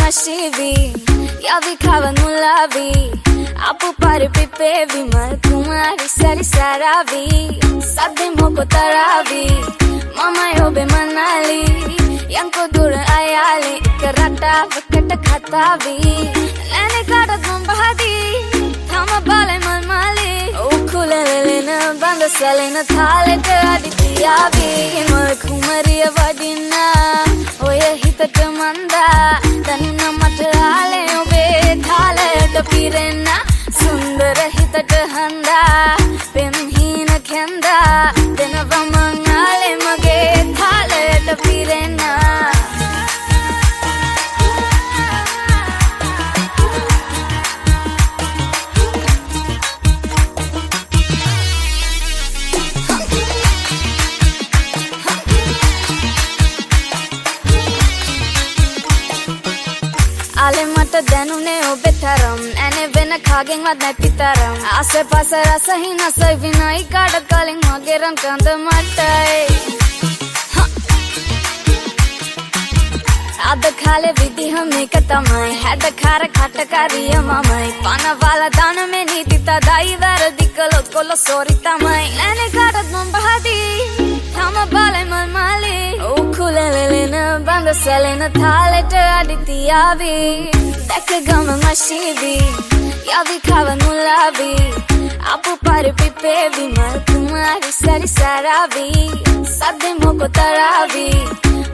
nasibi Jag vill kava nulavi Apu pare pipe vimal kumari sari saravi Sadde moko taravi Mama yobe manali Yang ko dura ayali Ikarata vakata khatavi Lene kadat mambahadi Thama balai malmali Ukulele na banda salena thaleta aditiyavi Mal kumariya vadina Oya hitata manda Danna matale obe thaleta pirena Sundara hitata handa Pemhina khenda Denava mangale mage thaleta pirena Ale mata danune obe tharam ane vena khagen wad nati taram ase pase rasa hina sai vinai kada kaling mageran kanda matai ada khale vidhi hame katamai hada khara khata kariya mamai pana wala dana me niti tadai ver dikalot kolo sori tamai ane kada mambahadi thama balai malmali ukulele na banda salena thaleta aditiyavi Dekka gama nasibi Yavi kava nulavi Apu pare pipe vimal kumari sari saravi Sadde moko taravi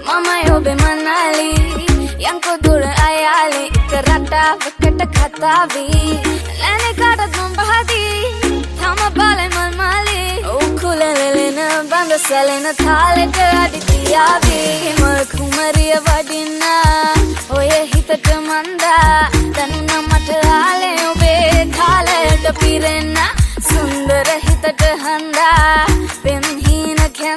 Mama yobe manali Yang ko dura ayali Ikarata vakata khatavi Lene kadat mambahadi Thama balai malmali Ukulele na banda salena thaleta aditiyavi Mal kumariya vadina Oya hitata manda Danna matale obe thaleta pirena Sundara hitata handa Pemhina khenda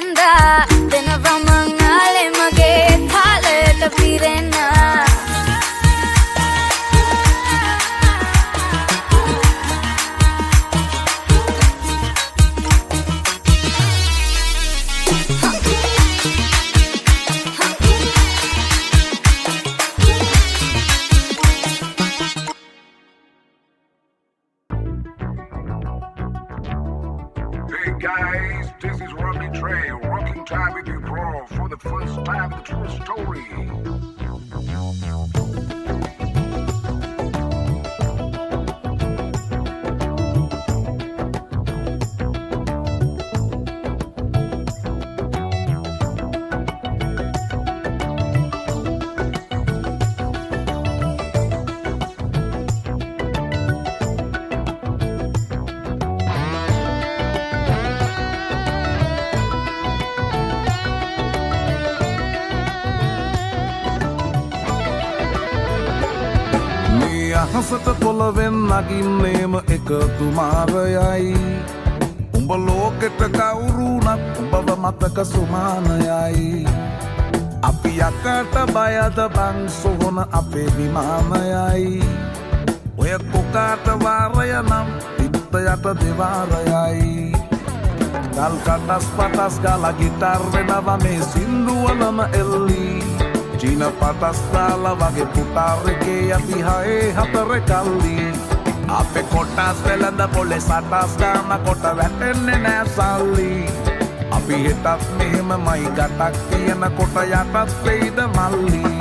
Trey, rocking time with you, bro. For the first time, the true story. අහසට පොළවෙන් නගින්නේම එකතු මාරයයි උඹ ලෝකෙට කවුරුනත් උඹව මතක සුමානයයි අපි යකට බයද බං සොහොන අපේ විමානයයි ඔය කොකාට වාරය නම් තිත්ත යට දෙවාරයයි ගල් කටස් පටස් ගාලා ගිටාර් වෙනවා මේ සින්දුවලම එල්ලී චීන පටස් දාලා වගේ පුටාරකේ අපි හයේ හතර කල්ලි අපේ කොටස් වෙලඳ පොලේ සටස් ගාන කොට වැටෙන්නේ නෑ සල්ලි අපි හිතත් මෙහෙමමයි ගටක් තියෙන කොට යටත් වෙයිද මල්ලි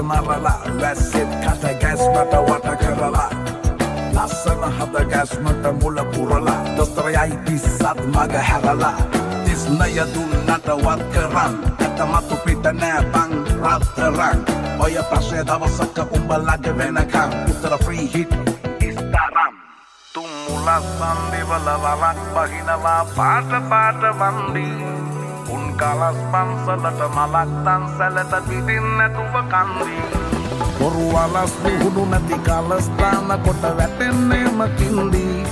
මරලා වැස්සෙත් කට ගැස්මට වට කරලා ලස්සන හද ගැස්මට මුල පුරලා දොස්තරයයි පිස්සත් මග හැරලා තිස්නය දුන්නට වත් කරන් ඇත මතු පිට නෑ බං රත්තරන් ඔය ප්‍රශ්නය දවසක උඹලගේ වෙනකම් උත්තර ෆ්‍රී හිට් ඉස්තරම් තුම් මුල සන්දිවල වරක් බහිනවා පාට පාට වන්දී උන් කලස් පන්සලට මලක් තන්සලට පිටින් නැතුව කන්දී බොරු වලස් විහුණු නැති කලස්ථාන කොට වැටෙන්නේම කින්දී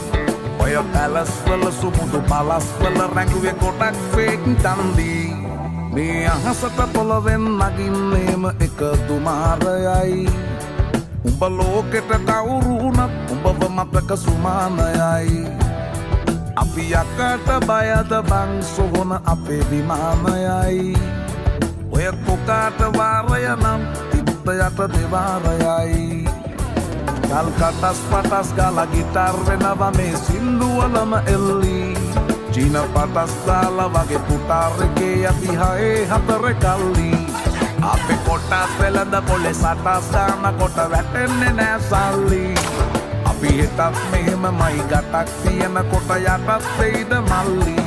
ඔය පැලස් වල සුමුදු පලස් වල රැඟුවේ කොටක් ෆේක් තන්දී මේ අහසට පොළවෙන් නගින්නේම එකතු මාරයයි උඹ ලෝකෙට කවුරුනත් උඹව මතක සුමානයයි අපි යකට බයද බං සොහොන අපේ විමානයයි ඔය කොකාට වාරය නම් තිත්ත යට දෙවාරයයි ගල් කටස් පටස් ගාලා ගිටාර් වෙනවා මේ සින්දුවලම එල්ලී චීන පටස් දාලා වගේ පුටාරකේ අපි හයේ හතර කල්ලි අපේ කොටස් වෙලඳ පොලේ සටස් ගාන කොට වැටෙන්නේ නෑ සල්ලි අපි හිතත් මෙහෙමමයි ගටක් තියෙන කොට යටත් වෙයිද මල්ලි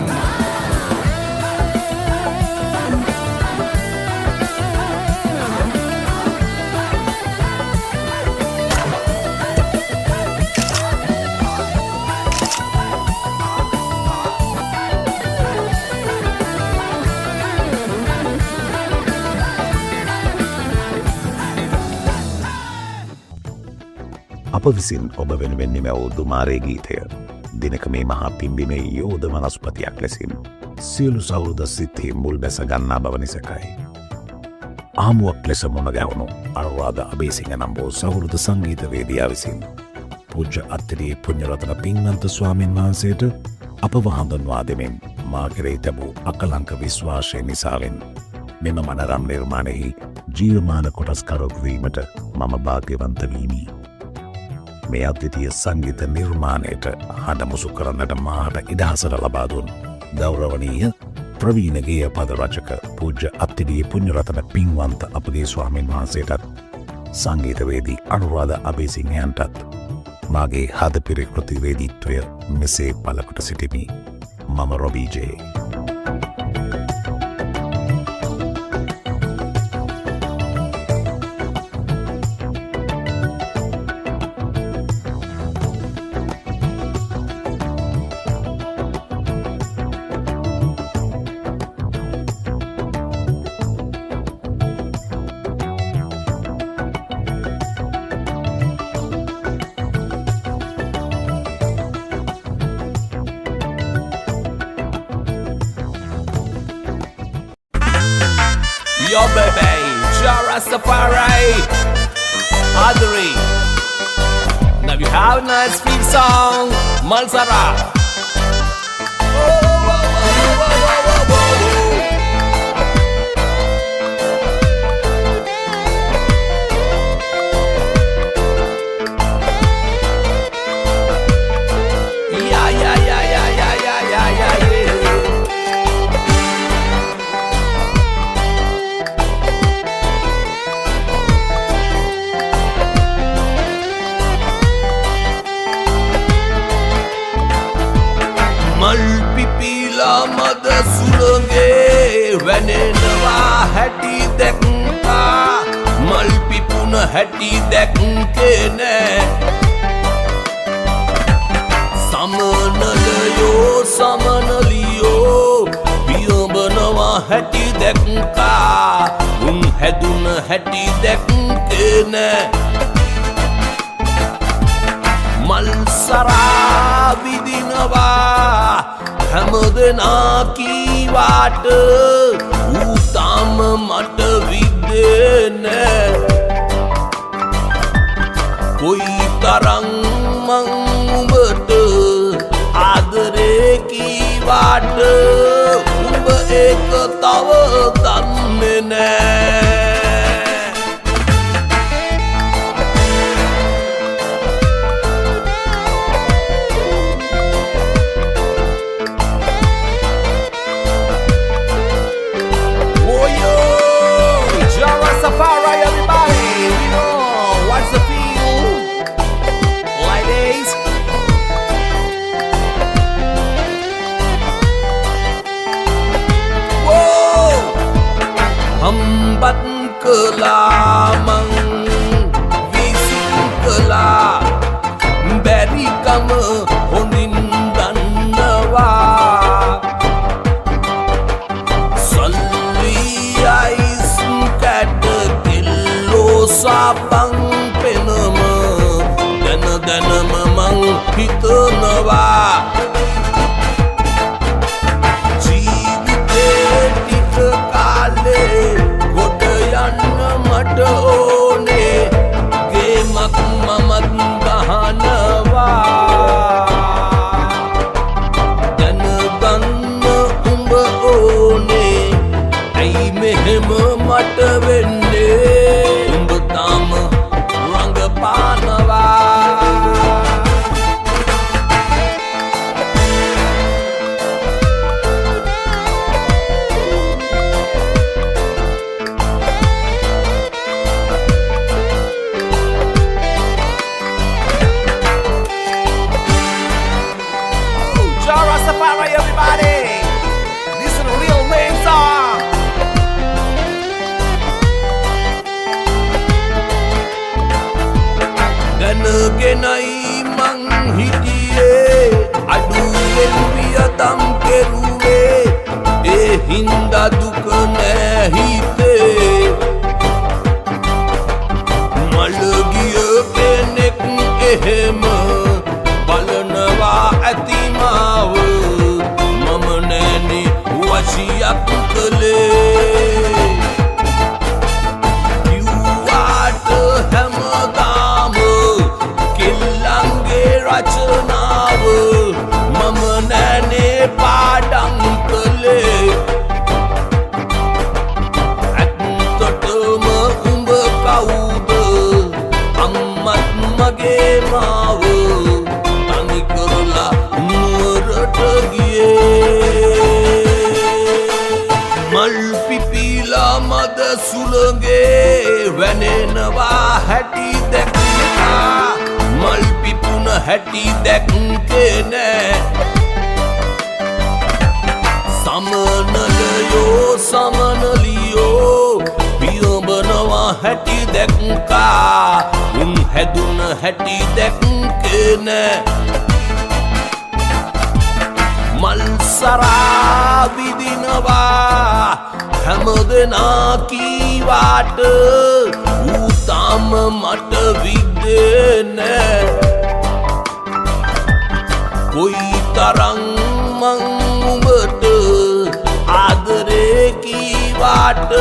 අප විසින් ඔබ වෙනුවෙන් නිමැවූ දුමාරේ ගීතය දිනක මේ මහා පිම්බීමේ යෝධ වනස්පතියක් ලෙසින් සියලු සෞහෘද සිතෙහි මුල් බැස ගන්නා බව නිසැකයි. ආමුවක් ලෙස මුණ ගැහුණු අනුරාධ අබේසිංහ නම් වූ සෞහෘද සංගීතවේදියා විසින් පූජ්‍ය අත්තිරියේ පුණ්‍යරතන පින්වන්ත ස්වාමීන් වහන්සේට අපව හඳුන්වා දෙමින් මා කෙරෙහි තැබූ අකලංක විශ්වාසය නිසාවෙන් මෙම මනරම් නිර්මාණයෙහි ජීවමාන කොටස්කරුවෙක් වීමට මම භාග්‍යවන්ත වීමි. මේ අද්විතීය සංගීත නිර්මාණයට හඬමුසු කරන්නට මාහට ඉඩහසට ලබා දුන් ගෞරවනීය ප්‍රවීණ ගේය පද රචක පූජ්‍ය අත්තිරියේ පුණ්‍යරතන පින්වන්ත අපගේ ස්වාමීන් වහන්සේටත් සංගීතවේදී අනුරාධ අබේසිංහයන්ටත් මාගේ හදපිරි කෘතිවේදීත්වය මෙසේ පළකොට සිටිමි. මම රොබී J. Yo baby, Jah Rastafari, Adri, have a nice sweet song, Malsara. මල් පිපිලා මද සුළඟේ වැනෙනවා හැටි දැක්කා මල් පිපුණ හැටි දැක්කේ නෑ සමනලයෝ සමනලියෝ පියඹනවා හැටි දැක්කා උන් හැදුන හැටි දැක්කේ නෑ මල් සරා විදිනවා හැමදෙනා කීවාට ඌ තාම මට විද්දේ නෑ කොයි තරම් මං උඹට ආදරේ කීවාට උඹ ඒක තව දන්නේ නෑ hambat kelamang visik kela beri kama honin danwa salli ais kat kilo sabang penama dan memang hitnawa මට ඕනේ ගේමක් මමත් ගහනවා දැනගන්න උඹ ඕනේ ඇයි මෙහෙම මට වෙන්නේ උඹ තාම රඟපානවා දැනගෙනයි මං හිටියේ අඩුවෙන් වියදම් කෙරුවේ ඒ හින්දා දුක නෑ හිතේ මල ගිය කෙනෙක් එහෙම බලනවා ඇති මාව මම නෑනේ වශියක් කළේ කිව්වාට හැමදාම රචනාව මම නෑනේ පාඩම් කළේ ඇත්තටම උඹ කවුද අම්මත් මගේ මාව තනි කරලා නුවරට ගියේ මල් පිපිලා මද සුළඟේ වැනෙනවා හැටි දැක්කා මල් පිපුණ හැටි දැක්කේ නෑ සමනලයෝ සමනලියෝ පියඹනවා හැටි දැක්කා උන් හැදුන හැටි දැක්කේ නෑ මල් සරා විදිනවා හැමදෙනා කීවාට ඌ තාම මට විද්දේ නෑ කොයි තරම් මං උඹට ආදරේ කීවාට